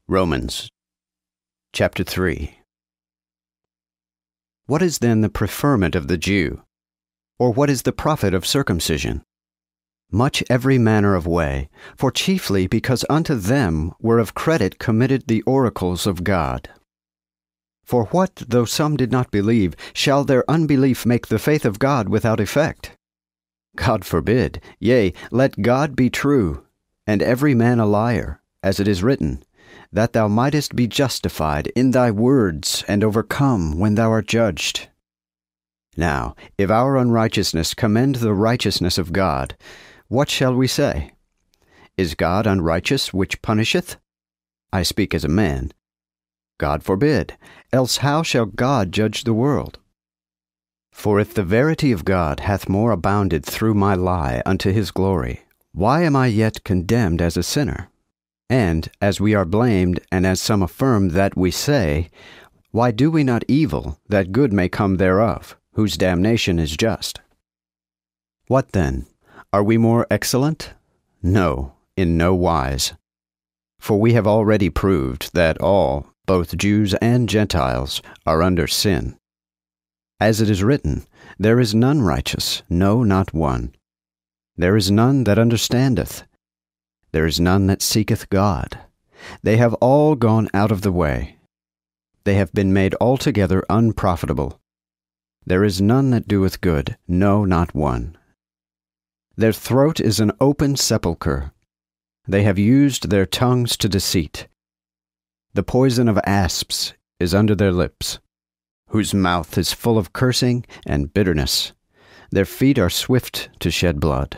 Romans chapter 3. What is then the preferment of the Jew? Or what is the profit of circumcision? Much every manner of way, for chiefly because unto them were of credit committed the oracles of God. For what, though some did not believe, shall their unbelief make the faith of God without effect? God forbid. Yea, let God be true, and every man a liar, as it is written, that thou mightest be justified in thy words, and overcome when thou art judged. Now, if our unrighteousness commend the righteousness of God, what shall we say? Is God unrighteous which punisheth? I speak as a man. God forbid. Else how shall God judge the world? For if the verity of God hath more abounded through my lie unto his glory, why am I yet condemned as a sinner? And, as we are blamed, and as some affirm that we say, why do we not evil, that good may come thereof, whose damnation is just? What then? Are we more excellent? No, in no wise. For we have already proved that all, both Jews and Gentiles, are under sin. As it is written, there is none righteous, no, not one. There is none that understandeth. There is none that seeketh God. They have all gone out of the way. They have been made altogether unprofitable. There is none that doeth good, no, not one. Their throat is an open sepulchre. They have used their tongues to deceit. The poison of asps is under their lips, whose mouth is full of cursing and bitterness. Their feet are swift to shed blood.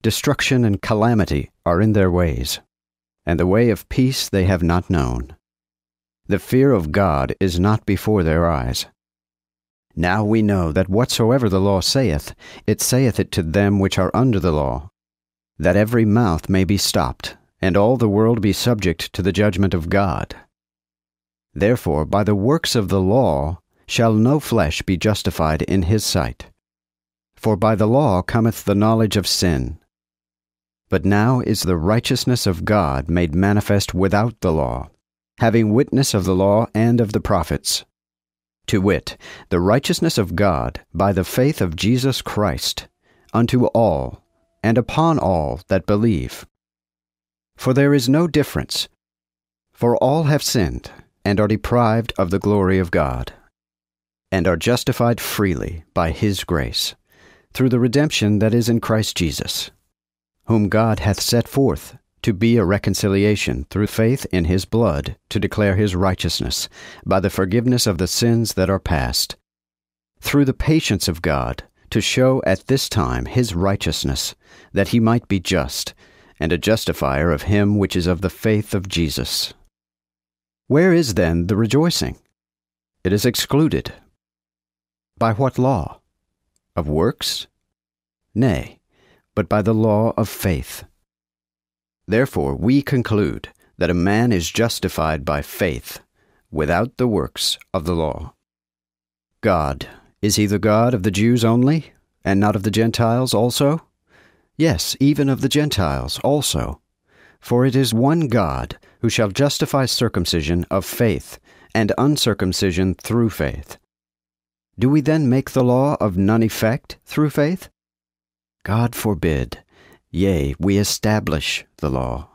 Destruction and calamity are in their ways, and the way of peace they have not known. The fear of God is not before their eyes. Now we know that whatsoever the law saith, it saith it to them which are under the law, that every mouth may be stopped, and all the world be subject to the judgment of God. Therefore by the works of the law shall no flesh be justified in his sight. For by the law cometh the knowledge of sin. But now is the righteousness of God made manifest without the law, having witness of the law and of the prophets, to wit, the righteousness of God by the faith of Jesus Christ, unto all, and upon all that believe. For there is no difference, for all have sinned, and are deprived of the glory of God, and are justified freely by his grace, through the redemption that is in Christ Jesus, whom God hath set forth to be a reconciliation through faith in his blood, to declare his righteousness, by the forgiveness of the sins that are past, through the patience of God, to show at this time his righteousness, that he might be just, and a justifier of him which is of the faith of Jesus. Where is then the rejoicing? It is excluded. By what law? Of works? Nay, but by the law of faith. Therefore we conclude that a man is justified by faith, without the works of the law. God, is he the God of the Jews only, and not of the Gentiles also? Yes, even of the Gentiles also. For it is one God, who shall justify circumcision of faith, and uncircumcision through faith. Do we then make the law of none effect through faith? God forbid. Yea, we establish the law.